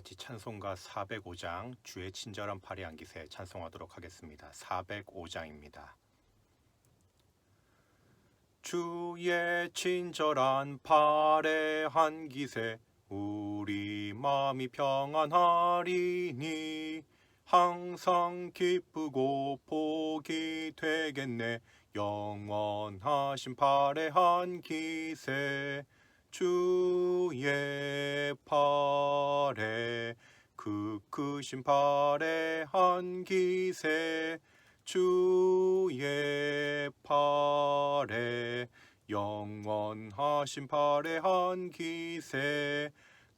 같이 찬송가 405장 주의 친절한 팔의 안기세 찬송하도록 하겠습니다. 405장입니다. 주의 친절한 팔의 안기세 우리 마음이 평안하리니 항상 기쁘고 복이 되겠네. 영원하신 팔의 안기세 주의 팔에 그 크신 팔의 안기세 주의 팔에 영원하신 팔의 안기세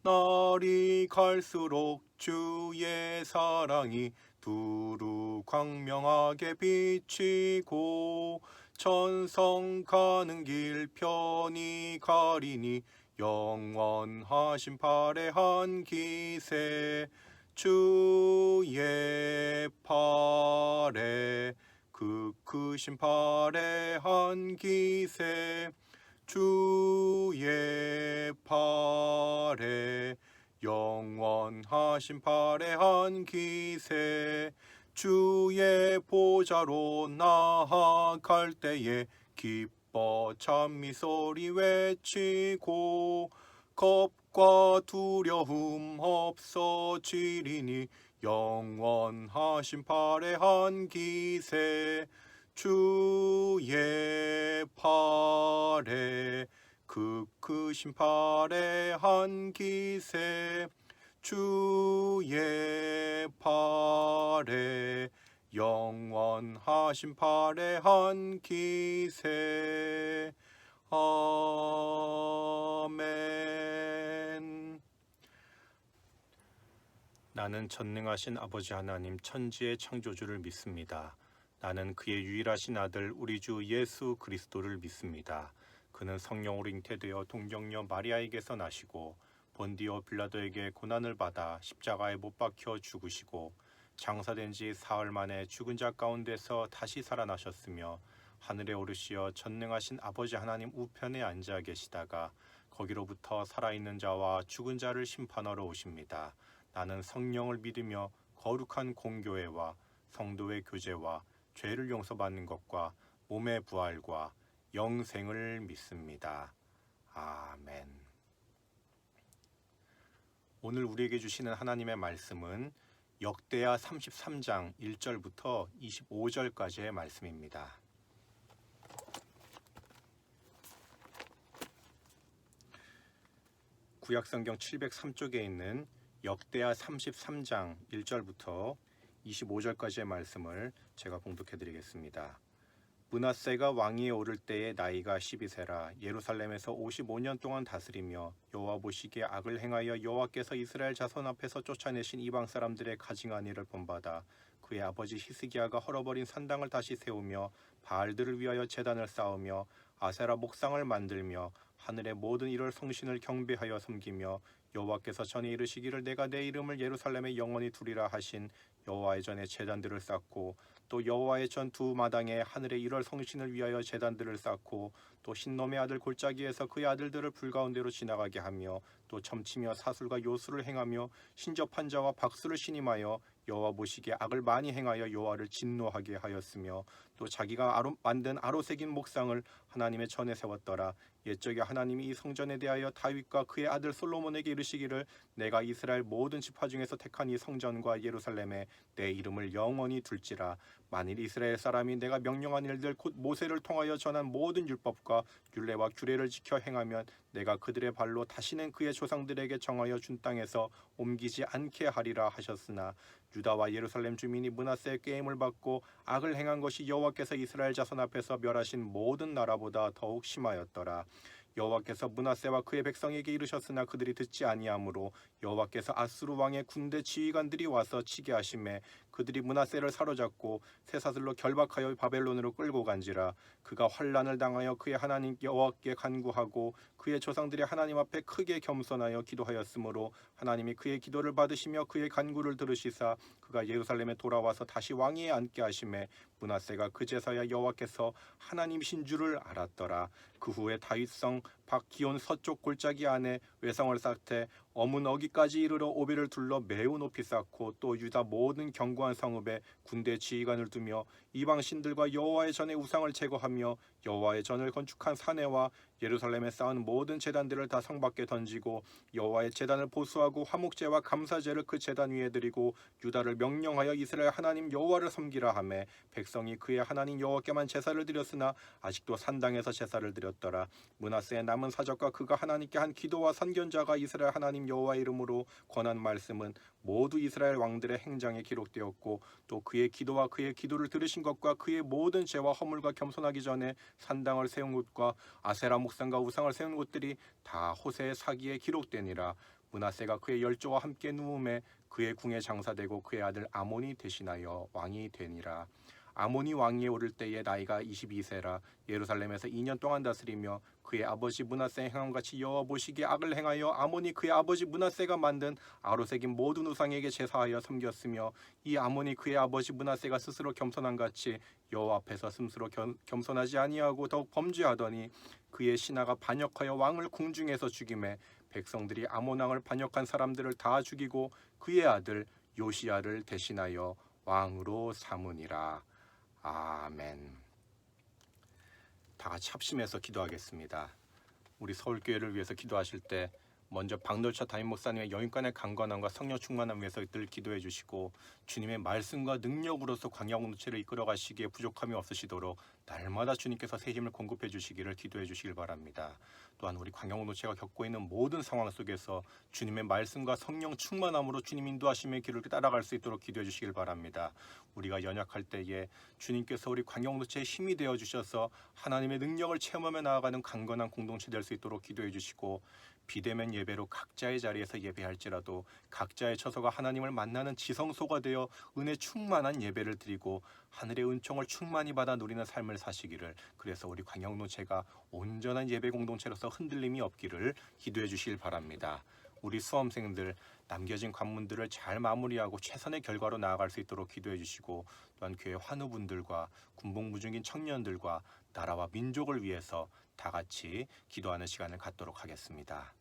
날이 갈수록 주의 사랑이 두루 광명하게 비치고 천성 가는 길 편히 가리니 영원하신 팔의 안기세 주의 팔에 그 크신 팔의 안기세 주의 팔에 영원하신 팔의 안기세 주의 보좌로 나아갈 때에 기뻐 찬미 소리 외치고 겁과 두려움 없어지리니 영원하신 팔의 안기세 주의 팔에 그 크신 팔의 안기세 주의 팔에 영원하신 팔의 안기세 아멘. 나는 전능하신 아버지 하나님 천지의 창조주를 믿습니다. 나는 그의 유일하신 아들 우리 주 예수 그리스도를 믿습니다. 그는 성령으로 잉태되어 동정녀 마리아에게서 나시고 본디오 빌라도에게 고난을 받아 십자가에 못 박혀 죽으시고 장사된 지 사흘 만에 죽은 자 가운데서 다시 살아나셨으며 하늘에 오르시어 전능하신 아버지 하나님 우편에 앉아 계시다가 거기로부터 살아있는 자와 죽은 자를 심판하러 오십니다. 나는 성령을 믿으며 거룩한 공교회와 성도의 교제와 죄를 용서받는 것과 몸의 부활과 영생을 믿습니다. 아멘. 오늘 우리에게 주시는 하나님의 말씀은 역대하 33장 1절부터 25절까지의 말씀입니다. 구약성경 703쪽에 있는 역대하 33장 1절부터 25절까지의 말씀을 제가 봉독해 드리겠습니다. 므낫세가 왕위에 오를 때의 나이가 12세라 예루살렘에서 55년 동안 다스리며 여호와 보시기에 악을 행하여 여호와께서 이스라엘 자손 앞에서 쫓아내신 이방 사람들의 가증한 일을 본받아 그의 아버지 히스기야가 헐어버린 산당을 다시 세우며 바알들을 위하여 제단을 쌓으며 아세라 목상을 만들며 하늘의 모든 이럴 성신을 경배하여 섬기며 여호와께서 전에 이르시기를 내가 내 이름을 예루살렘에 영원히 두리라 하신 여호와의 전에 제단들을 쌓고 또 여호와의 전 두 마당에 하늘의 일월 성신을 위하여 제단들을 쌓고 또 흰놈의 아들 골짜기에서 그의 아들들을 불 가운데로 지나가게 하며 또 점치며 사술과 요술을 행하며 신접한 자와 박수를 신임하여 여호와 보시기에 악을 많이 행하여 여호와를 진노하게 하였으며 또 자기가 만든 아로새긴 목상을 하나님의 전에 세웠더라. 옛적에 하나님이 이 성전에 대하여 다윗과 그의 아들 솔로몬에게 이르시기를 내가 이스라엘 모든 지파 중에서 택한 이 성전과 예루살렘에 내 이름을 영원히 둘지라. 만일 이스라엘 사람이 내가 명령한 일들 곧 모세를 통하여 전한 모든 율법과 율례와 규례를 지켜 행하면 내가 그들의 발로 다시는 그의 조상들에게 정하여 준 땅에서 옮기지 않게 하리라 하셨으나 유다와 예루살렘 주민이 므낫세의 꾀임을 받고 악을 행한 것이 여호와께서 이스라엘 자손 앞에서 멸하신 모든 나라보다 더욱 심하였더라. 여호와께서 므낫세와 그의 백성에게 이르셨으나 그들이 듣지 아니하므로 여호와께서 아수르 왕의 군대 지휘관들이 와서 치게 하심에 그들이 므낫세를 사로잡고 쇠사슬로 결박하여 바벨론으로 끌고 간지라. 그가 환난을 당하여 그의 하나님 여호와께 간구하고 그의 조상들이 하나님 앞에 크게 겸손하여 기도하였으므로 하나님이 그의 기도를 받으시며 그의 간구를 들으시사 그가 예루살렘에 돌아와서 다시 왕위에 앉게 하심에 므낫세가 그제서야 여호와께서 하나님이신 줄을 알았더라. 그 후에 다윗성 박기온 서쪽 골짜기 안에 외성을 쌓되 어문 어기까지 이르러 오벨을 둘러 매우 높이 쌓고 또 유다 모든 견고한 성읍에 군대 지휘관을 두며 이방 신들과 여호와의 전에 우상을 제거하며 여호와의 전을 건축한 사내와 예루살렘에 쌓은 모든 제단들을 다 성 밖에 던지고 여호와의 제단을 보수하고 화목제와 감사제를 그 제단 위에 드리고 유다를 명령하여 이스라엘 하나님 여호와를 섬기라 하매 백성이 그의 하나님 여호와께만 제사를 드렸으나 아직도 산당에서 제사를 드렸더라. 므낫세의 남은 사적과 그가 하나님께 한 기도와 선견자가 이스라엘 하나님 여호와의 이름으로 권한 말씀은 모두 이스라엘 왕들의 행장에 기록되었고 또 그의 기도와 그의 기도를 들으신 것과 그의 모든 죄와 허물과 겸손하기 전에 산당을 세운 곳과 아세라 목상과 우상을 세운 곳들이 다 호세의 사기에 기록되니라. 므낫세가 그의 열조와 함께 누움에 그의 궁에 장사되고 그의 아들 아몬이 대신하여 왕이 되니라. 아몬이 왕위에 오를 때에 나이가 22세라 예루살렘에서 2년 동안 다스리며 그의 아버지 므낫세의 행함같이 여호와 보시기에 악을 행하여 아몬이 그의 아버지 므낫세가 만든 아로새긴 모든 우상에게 제사하여 섬겼으며 이 아몬이 그의 아버지 므낫세가 스스로 겸손한같이 여호와 앞에서 스스로 겸손하지 아니하고 더욱 범죄하더니 그의 신하가 반역하여 왕을 궁중에서 죽임에 백성들이 아몬 왕을 반역한 사람들을 다 죽이고 그의 아들 요시야를 대신하여 왕으로 삼으니라. 아멘. 다 같이 합심해서 기도하겠습니다. 우리 서울교회를 위해서 기도하실 때 먼저 박노철 담임 목사님의 영육간의 강건함과 성령 충만함 위해서 늘 기도해 주시고 주님의 말씀과 능력으로서 광야 공동체를 이끌어 가시기에 부족함이 없으시도록 날마다 주님께서 새 힘을 공급해 주시기를 기도해 주시길 바랍니다. 또한 우리 광야 공동체가 겪고 있는 모든 상황 속에서 주님의 말씀과 성령 충만함으로 주님 인도하심의 길을 따라갈 수 있도록 기도해 주시길 바랍니다. 우리가 연약할 때에 주님께서 우리 광야 공동체에 힘이 되어 주셔서 하나님의 능력을 체험하며 나아가는 강건한 공동체 될 수 있도록 기도해 주시고 비대면 예배로 각자의 자리에서 예배할지라도 각자의 처소가 하나님을 만나는 지성소가 되어 은혜 충만한 예배를 드리고 하늘의 은총을 충만히 받아 누리는 삶을 사시기를, 그래서 우리 광야공동체가 온전한 예배 공동체로서 흔들림이 없기를 기도해 주시길 바랍니다. 우리 수험생들 남겨진 관문들을 잘 마무리하고 최선의 결과로 나아갈 수 있도록 기도해 주시고 또한 교회 환우분들과 군복무중인 청년들과 나라와 민족을 위해서 다 같이 기도하는 시간을 갖도록 하겠습니다.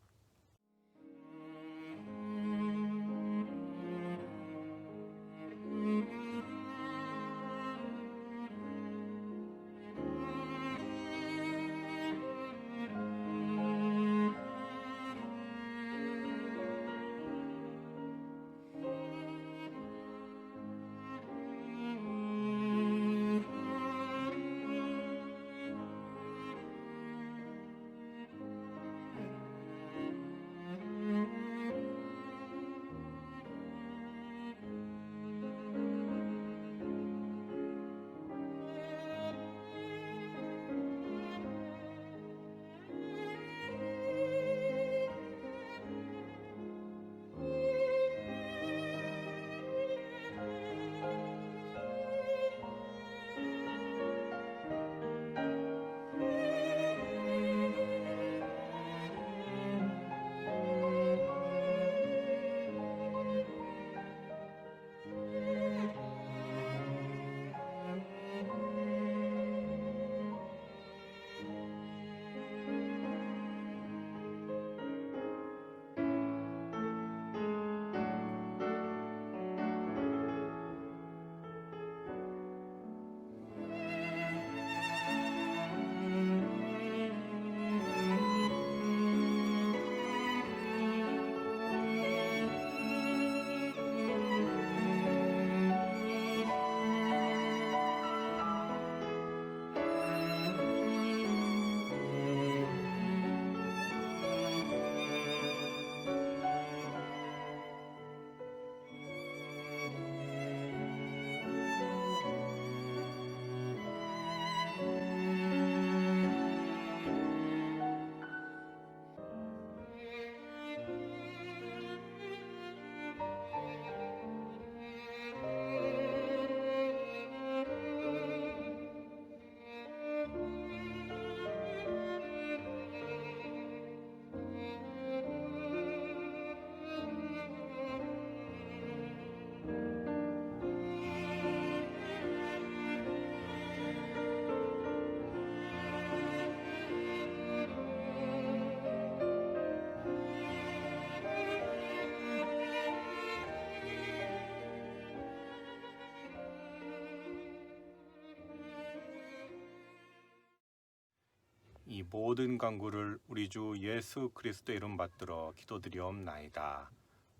이 모든 간구를 우리 주 예수 그리스도 이름 받들어 기도드리옵나이다.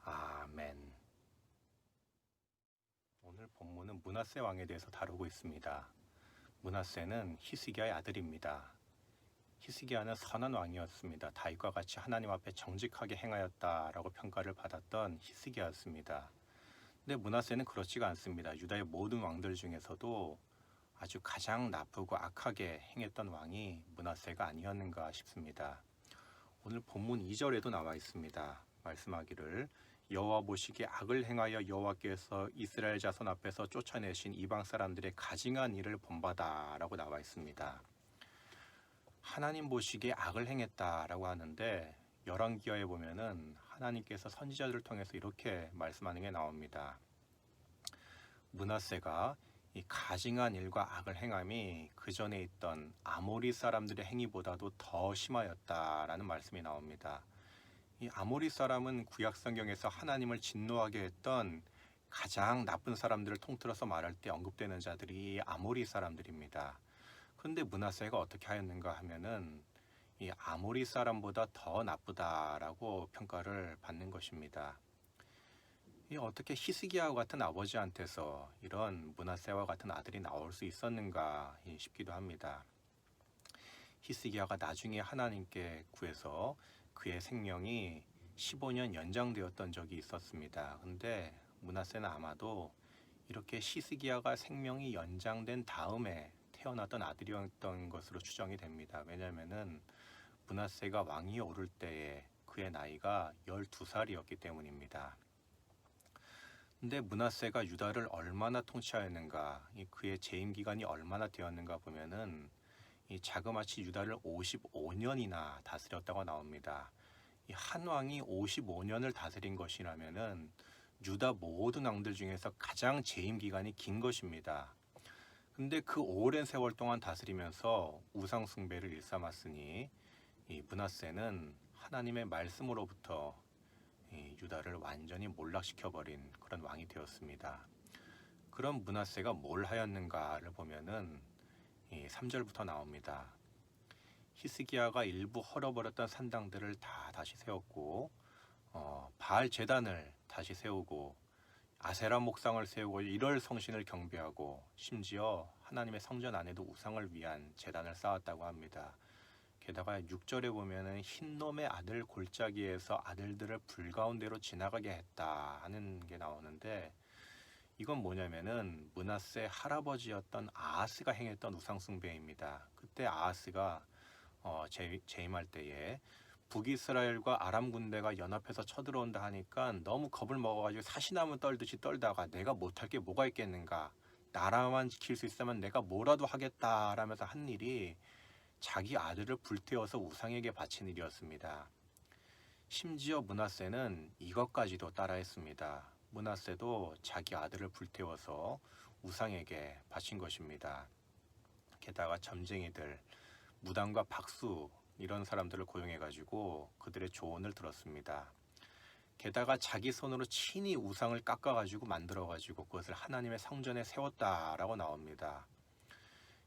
아멘. 오늘 본문은 므낫세 왕에 대해서 다루고 있습니다. 므낫세는 히스기야의 아들입니다. 히스기야는 선한 왕이었습니다. 다윗과 같이 하나님 앞에 정직하게 행하였다라고 평가를 받았던 히스기야였습니다. 근데 므낫세는 그렇지가 않습니다. 유다의 모든 왕들 중에서도 아주 가장 나쁘고 악하게 행했던 왕이 므낫세가 아니었는가 싶습니다. 오늘 본문 2절에도 나와 있습니다. 말씀하기를 여호와 보시기에 악을 행하여 여호와께서 이스라엘 자손 앞에서 쫓아내신 이방 사람들의 가증한 일을 본받아라고 나와 있습니다. 하나님 보시기에 악을 행했다라고 하는데 열왕기하에 보면은 하나님께서 선지자들을 통해서 이렇게 말씀하는 게 나옵니다. 므낫세가 이 가증한 일과 악을 행함이 그 전에 있던 아모리 사람들의 행위보다도 더 심하였다라는 말씀이 나옵니다. 이 아모리 사람은 구약 성경에서 하나님을 진노하게 했던 가장 나쁜 사람들을 통틀어서 말할 때 언급되는 자들이 아모리 사람들입니다. 그런데 므낫세가 어떻게 하였는가 하면은 이 아모리 사람보다 더 나쁘다라고 평가를 받는 것입니다. 이 어떻게 히스기야와 같은 아버지한테서 이런 므낫세와 같은 아들이 나올 수 있었는가 싶기도 합니다. 히스기야가 나중에 하나님께 구해서 그의 생명이 15년 연장되었던 적이 있었습니다. 근데 므낫세는 아마도 이렇게 히스기야가 생명이 연장된 다음에 태어났던 아들이었던 것으로 추정이 됩니다. 왜냐하면은 므낫세가 왕위에 오를 때에 그의 나이가 12살이었기 때문입니다. 근데 므낫세가 유다를 얼마나 통치하였는가, 그의 재임 기간이 얼마나 되었는가 보면은 이 자그마치 유다를 55년이나 다스렸다고 나옵니다. 이 한 왕이 55년을 다스린 것이라면은 유다 모든 왕들 중에서 가장 재임 기간이 긴 것입니다. 근데 그 오랜 세월 동안 다스리면서 우상 숭배를 일삼았으니 이 므낫세는 하나님의 말씀으로부터 이 유다를 완전히 몰락시켜버린 그런 왕이 되었습니다. 그런 므낫세가 뭘 하였는가를 보면은 3절부터 나옵니다. 히스기야가 일부 헐어버렸던 산당들을 다 다시 세웠고 바알 제단을 다시 세우고 아세라 목상을 세우고 이럴 성신을 경배하고 심지어 하나님의 성전 안에도 우상을 위한 제단을 쌓았다고 합니다. 게다가 6절에 보면은 흰놈의 아들 골짜기에서 아들들을 불가운데로 지나가게 했다 하는 게 나오는데 이건 뭐냐면은 므낫세 할아버지였던 아하스가 행했던 우상 숭배입니다. 그때 아하스가 재임할 때에 북이스라엘과 아람 군대가 연합해서 쳐들어온다 하니까 너무 겁을 먹어가지고 사시나무 떨듯이 떨다가 내가 못할 게 뭐가 있겠는가, 나라만 지킬 수 있으면 내가 뭐라도 하겠다라면서 한 일이 자기 아들을 불태워서 우상에게 바친 일이었습니다. 심지어 므낫세는 이것까지도 따라했습니다. 므낫세도 자기 아들을 불태워서 우상에게 바친 것입니다. 게다가 점쟁이들, 무당과 박수 이런 사람들을 고용해가지고 그들의 조언을 들었습니다. 게다가 자기 손으로 친히 우상을 깎아가지고 만들어가지고 그것을 하나님의 성전에 세웠다라고 나옵니다.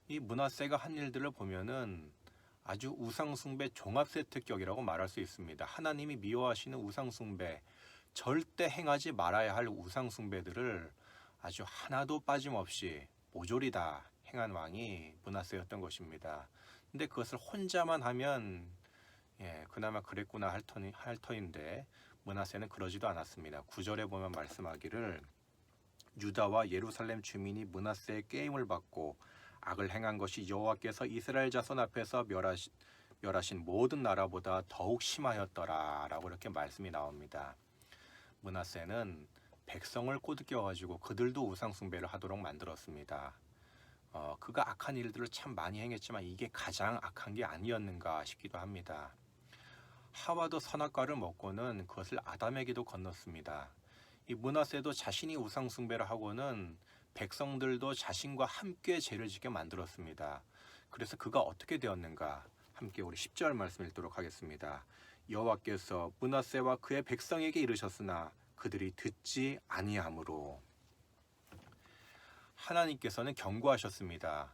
이 므낫세가 한 일들을 보면은 아주 우상숭배 종합세트격이라고 말할 수 있습니다. 하나님이 미워하시는 우상숭배, 절대 행하지 말아야 할 우상숭배들을 아주 하나도 빠짐없이 모조리 다 행한 왕이 므낫세였던 것입니다. 근데 그것을 혼자만 하면 그나마 그랬구나 할 터인데 므낫세는 그러지도 않았습니다. 9절에 보면 말씀하기를 유다와 예루살렘 주민이 므낫세의 꾀임을 받고 악을 행한 것이 여호와께서 이스라엘 자손 앞에서 멸하신 모든 나라보다 더욱 심하였더라 라고 이렇게 말씀이 나옵니다. 므낫세는 백성을 꼬드겨가지고 그들도 우상숭배를 하도록 만들었습니다. 그가 악한 일들을 참 많이 행했지만 이게 가장 악한 게 아니었는가 싶기도 합니다. 하와도 선악과를 먹고는 그것을 아담에게도 건넜습니다. 이 므낫세도 자신이 우상숭배를 하고는 백성들도 자신과 함께 죄를 짓게 만들었습니다. 그래서 그가 어떻게 되었는가? 함께 우리 10절 말씀 읽도록 하겠습니다. 여호와께서 므낫세와 그의 백성에게 이르셨으나 그들이 듣지 아니하므로. 하나님께서는 경고하셨습니다.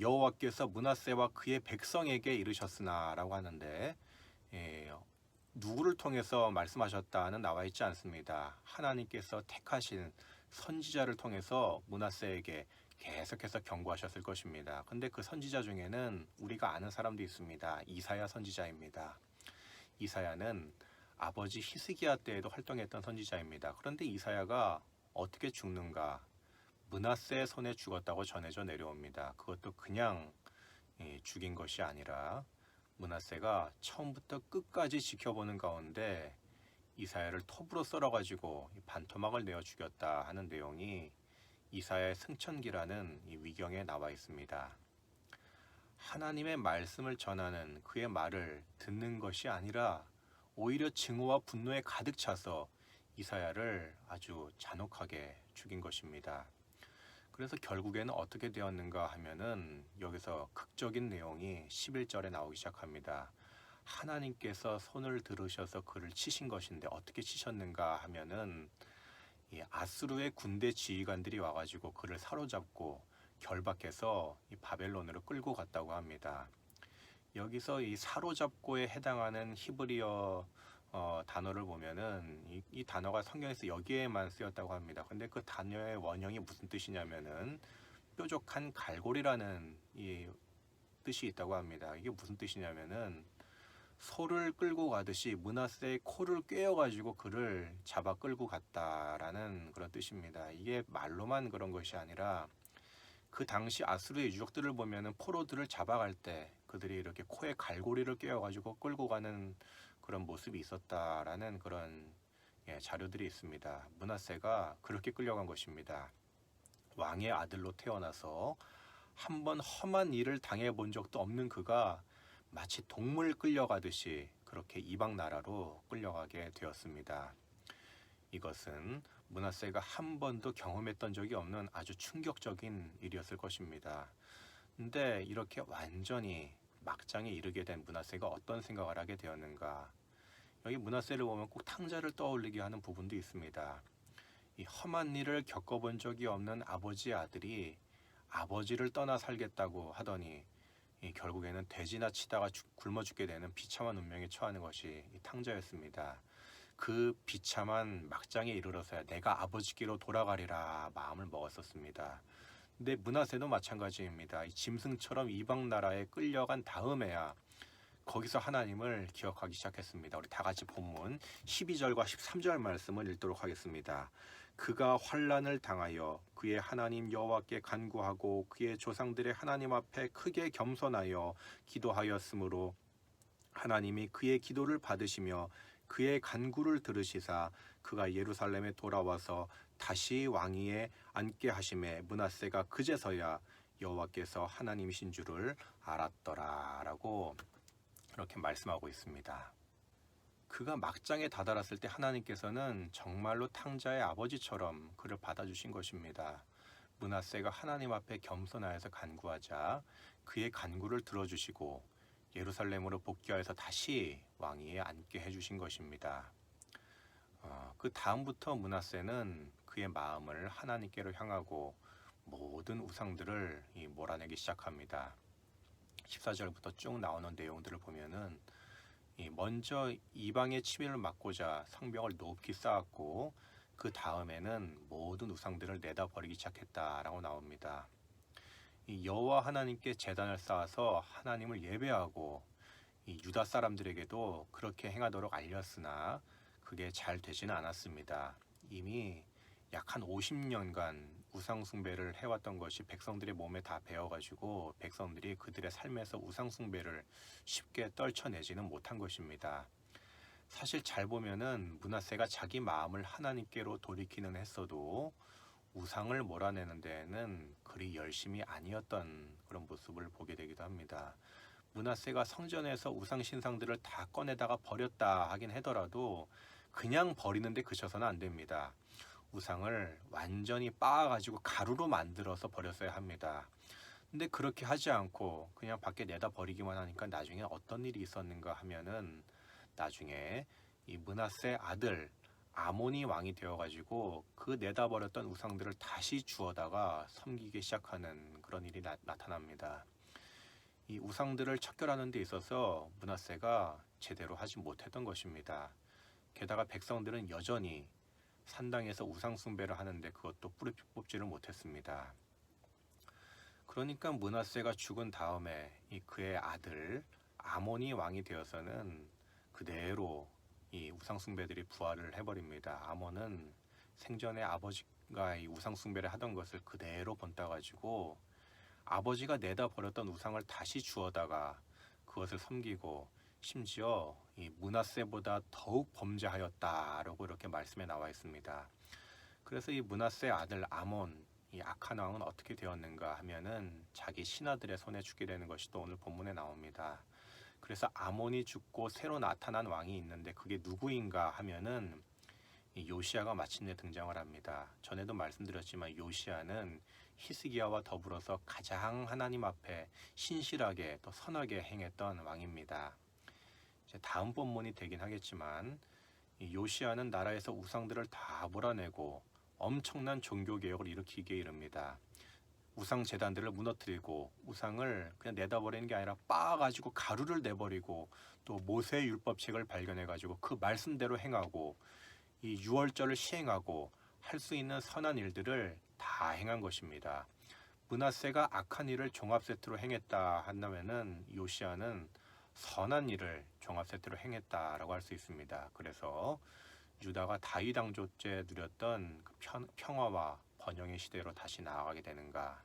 여호와께서 므낫세와 그의 백성에게 이르셨으나라고 하는데 누구를 통해서 말씀하셨다는 나와 있지 않습니다. 하나님께서 택하신 선지자를 통해서 므낫세에게 계속해서 경고하셨을 것입니다. 근데 그 선지자 중에는 우리가 아는 사람도 있습니다. 이사야 선지자입니다. 이사야는 아버지 히스기야 때에도 활동했던 선지자입니다. 그런데 이사야가 어떻게 죽는가? 므낫세의 손에 죽었다고 전해져 내려옵니다. 그것도 그냥 죽인 것이 아니라 므낫세가 처음부터 끝까지 지켜보는 가운데 이사야를 톱으로 썰어가지고 반토막을 내어 죽였다 하는 내용이 이사야의 승천기라는 이 위경에 나와 있습니다. 하나님의 말씀을 전하는 그의 말을 듣는 것이 아니라 오히려 증오와 분노에 가득 차서 이사야를 아주 잔혹하게 죽인 것입니다. 그래서 결국에는 어떻게 되었는가 하면은 여기서 극적인 내용이 11절에 나오기 시작합니다. 하나님께서 손을 들으셔서 그를 치신 것인데 어떻게 치셨는가 하면은 이 아수르의 군대 지휘관들이 와가지고 그를 사로잡고 결박해서 이 바벨론으로 끌고 갔다고 합니다. 여기서 이 사로잡고에 해당하는 히브리어 단어를 보면은 이 단어가 성경에서 여기에만 쓰였다고 합니다. 근데 그 단어의 원형이 무슨 뜻이냐면은 뾰족한 갈고리라는 이 뜻이 있다고 합니다. 이게 무슨 뜻이냐면은 소를 끌고 가듯이 므낫세의 코를 꿰어가지고 그를 잡아 끌고 갔다라는 그런 뜻입니다. 이게 말로만 그런 것이 아니라 그 당시 아수르의 유적들을 보면은 포로들을 잡아갈 때 그들이 이렇게 코에 갈고리를 꿰어가지고 끌고 가는 그런 모습이 있었다라는 그런 자료들이 있습니다. 므낫세가 그렇게 끌려간 것입니다. 왕의 아들로 태어나서 한 번 험한 일을 당해본 적도 없는 그가 마치 동물 끌려가듯이 그렇게 이방 나라로 끌려가게 되었습니다. 이것은 므낫세가 한 번도 경험했던 적이 없는 아주 충격적인 일이었을 것입니다. 근데 이렇게 완전히 막장에 이르게 된 므낫세가 어떤 생각을 하게 되었는가? 여기 므낫세를 보면 꼭 탕자를 떠올리게 하는 부분도 있습니다. 이 험한 일을 겪어본 적이 없는 아버지의 아들이 아버지를 떠나 살겠다고 하더니 결국에는 돼지나 치다가 굶어 죽게 되는 비참한 운명에 처하는 것이 이 탕자였습니다. 그 비참한 막장에 이르러서야 내가 아버지께로 돌아가리라 마음을 먹었었습니다. 근데 므낫세도 마찬가지입니다. 이 짐승처럼 이방 나라에 끌려간 다음에야 거기서 하나님을 기억하기 시작했습니다. 우리 다 같이 본문 12절과 13절 말씀을 읽도록 하겠습니다. 그가 환난을 당하여 그의 하나님 여호와께 간구하고 그의 조상들의 하나님 앞에 크게 겸손하여 기도하였으므로 하나님이 그의 기도를 받으시며 그의 간구를 들으시사 그가 예루살렘에 돌아와서 다시 왕위에 앉게 하심에 므낫세가 그제서야 여호와께서 하나님이신 줄을 알았더라라고 이렇게 말씀하고 있습니다. 그가 막장에 다다랐을 때 하나님께서는 정말로 탕자의 아버지처럼 그를 받아주신 것입니다. 므낫세가 하나님 앞에 겸손하여서 간구하자 그의 간구를 들어주시고 예루살렘으로 복귀하여서 다시 왕위에 앉게 해주신 것입니다. 그 다음부터 므낫세는 그의 마음을 하나님께로 향하고 모든 우상들을 몰아내기 시작합니다. 14절부터 쭉 나오는 내용들을 보면은 먼저 이방의 침입을 막고자 성벽을 높이 쌓았고 그 다음에는 모든 우상들을 내다 버리기 시작했다라고 나옵니다. 이 여호와 하나님께 제단을 쌓아서 하나님을 예배하고 이 유다 사람들에게도 그렇게 행하도록 알렸으나 그게 잘 되지는 않았습니다. 이미 약 한 50년간 우상 숭배를 해왔던 것이 백성들의 몸에 다 배어가지고 백성들이 그들의 삶에서 우상 숭배를 쉽게 떨쳐내지는 못한 것입니다. 사실 잘 보면은 므낫세가 자기 마음을 하나님께로 돌이키는 했어도 우상을 몰아내는 데에는 그리 열심히 아니었던 그런 모습을 보게 되기도 합니다. 므낫세가 성전에서 우상 신상들을 다 꺼내다가 버렸다 하긴 하더라도 그냥 버리는데 그쳐서는 안 됩니다. 우상을 완전히 빻아가지고 가루로 만들어서 버렸어야 합니다. 근데 그렇게 하지 않고 그냥 밖에 내다 버리기만 하니까 나중에 어떤 일이 있었는가 하면은 나중에 이 므낫세 아들 아몬이 왕이 되어가지고 그 내다버렸던 우상들을 다시 주워다가 섬기기 시작하는 그런 일이 나타납니다. 이 우상들을 척결하는 데 있어서 므낫세가 제대로 하지 못했던 것입니다. 게다가 백성들은 여전히 산당에서 우상 숭배를 하는데 그것도 뿌리 뽑지를 못했습니다. 그러니까 므낫세가 죽은 다음에 이 그의 아들 아몬이 왕이 되어서는 그대로 이 우상 숭배들이 부활을 해버립니다. 아몬은 생전에 아버지가 이 우상 숭배를 하던 것을 그대로 본따가지고 아버지가 내다 버렸던 우상을 다시 주워다가 그것을 섬기고 심지어 이 므낫세보다 더욱 범죄하였다라고 이렇게 말씀에 나와 있습니다. 그래서 이 므낫세의 아들 아몬, 이 악한 왕은 어떻게 되었는가 하면은 자기 신하들의 손에 죽게 되는 것이 또 오늘 본문에 나옵니다. 그래서 아몬이 죽고 새로 나타난 왕이 있는데 그게 누구인가 하면은 이 요시야가 마침내 등장을 합니다. 전에도 말씀드렸지만 요시야는 히스기야와 더불어서 가장 하나님 앞에 신실하게 또 선하게 행했던 왕입니다. 이제 다음 본문이 되긴 하겠지만 이 요시야는 나라에서 우상들을 다 몰아내고 엄청난 종교개혁을 일으키기에 이릅니다. 우상 재단들을 무너뜨리고 우상을 그냥 내다버리는 게 아니라 빻아가지고 가루를 내버리고 또 모세의 율법책을 발견해가지고 그 말씀대로 행하고 이 유월절을 시행하고 할 수 있는 선한 일들을 다 행한 것입니다. 므낫세가 악한 일을 종합 세트로 행했다 한다면은 요시야는 선한 일을 종합 세트로 행했다라고 할 수 있습니다. 그래서 유다가 다윗 왕조 때 누렸던 그 평화와 번영의 시대로 다시 나아가게 되는가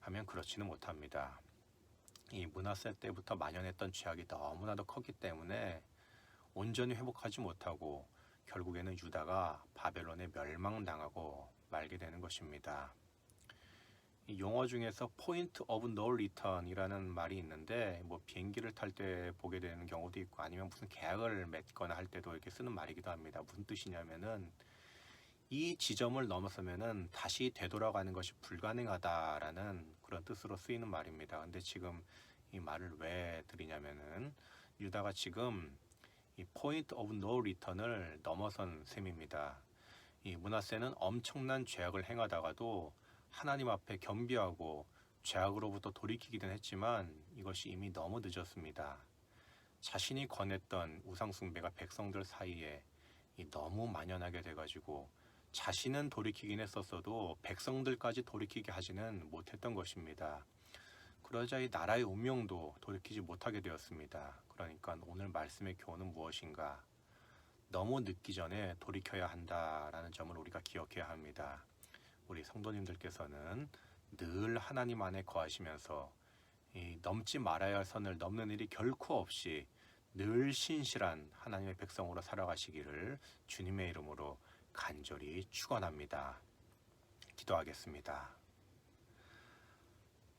하면 그렇지는 못합니다. 이 므낫세 때부터 만연했던 죄악이 너무나도 컸기 때문에 온전히 회복하지 못하고 결국에는 유다가 바벨론에 멸망당하고 말게 되는 것입니다. 이 용어 중에서 point of no return이라는 말이 있는데 뭐 비행기를 탈 때 보게 되는 경우도 있고 아니면 무슨 계약을 맺거나 할 때도 이렇게 쓰는 말이기도 합니다. 무슨 뜻이냐면은 이 지점을 넘어서면은 다시 되돌아가는 것이 불가능하다라는 그런 뜻으로 쓰이는 말입니다. 근데 지금 이 말을 왜 드리냐면은 유다가 지금 이 point of no return을 넘어선 셈입니다. 이 므낫세는 엄청난 죄악을 행하다가도 하나님 앞에 겸비하고 죄악으로부터 돌이키기는 했지만 이것이 이미 너무 늦었습니다. 자신이 권했던 우상 숭배가 백성들 사이에 너무 만연하게 돼가지고 자신은 돌이키긴 했었어도 백성들까지 돌이키게 하지는 못했던 것입니다. 그러자 이 나라의 운명도 돌이키지 못하게 되었습니다. 그러니까 오늘 말씀의 교훈은 무엇인가? 너무 늦기 전에 돌이켜야 한다라는 점을 우리가 기억해야 합니다. 우리 성도님들께서는 늘 하나님 안에 거하시면서 이 넘지 말아야 할 선을 넘는 일이 결코 없이 늘 신실한 하나님의 백성으로 살아가시기를 주님의 이름으로 간절히 축원합니다. 기도하겠습니다.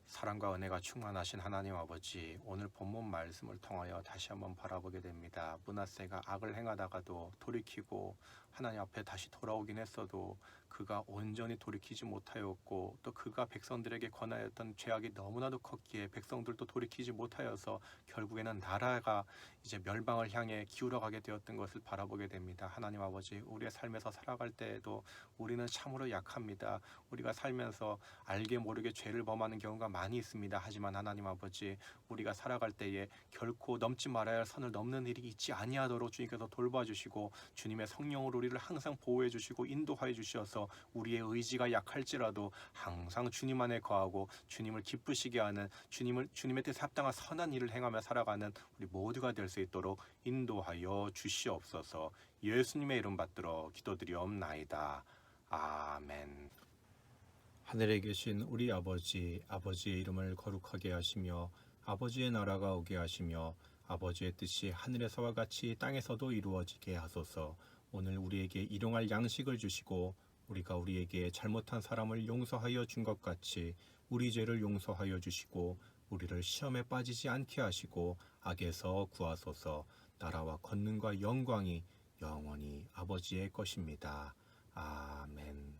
사랑과 은혜가 충만하신 하나님 아버지, 오늘 본문 말씀을 통하여 다시 한번 바라보게 됩니다. 므낫세가 악을 행하다가도 돌이키고 하나님 앞에 다시 돌아오긴 했어도 그가 온전히 돌이키지 못하였고 또 그가 백성들에게 권하였던 죄악이 너무나도 컸기에 백성들도 돌이키지 못하여서 결국에는 나라가 이제 멸망을 향해 기울어가게 되었던 것을 바라보게 됩니다. 하나님 아버지, 우리의 삶에서 살아갈 때에도 우리는 참으로 약합니다. 우리가 살면서 알게 모르게 죄를 범하는 경우가 많이 있습니다. 하지만 하나님 아버지, 우리가 살아갈 때에 결코 넘지 말아야 할 선을 넘는 일이 있지 아니하도록 주님께서 돌봐주시고 주님의 성령으로 우리를 항상 보호해 주시고 인도하여 주셔서 우리의 의지가 약할지라도 항상 주님 안에 거하고 주님을 기쁘시게 하는 주님의 뜻에 합당한 선한 일을 행하며 살아가는 우리 모두가 될 수 있도록 인도하여 주시옵소서. 예수님의 이름 받들어 기도드리옵나이다. 아멘. 하늘에 계신 우리 아버지, 아버지의 이름을 거룩하게 하시며 아버지의 나라가 오게 하시며 아버지의 뜻이 하늘에서와 같이 땅에서도 이루어지게 하소서. 오늘 우리에게 일용할 양식을 주시고 우리가 우리에게 잘못한 사람을 용서하여 준 것 같이 우리 죄를 용서하여 주시고 우리를 시험에 빠지지 않게 하시고 악에서 구하소서. 나라와 권능과 영광이 영원히 아버지의 것입니다. 아멘.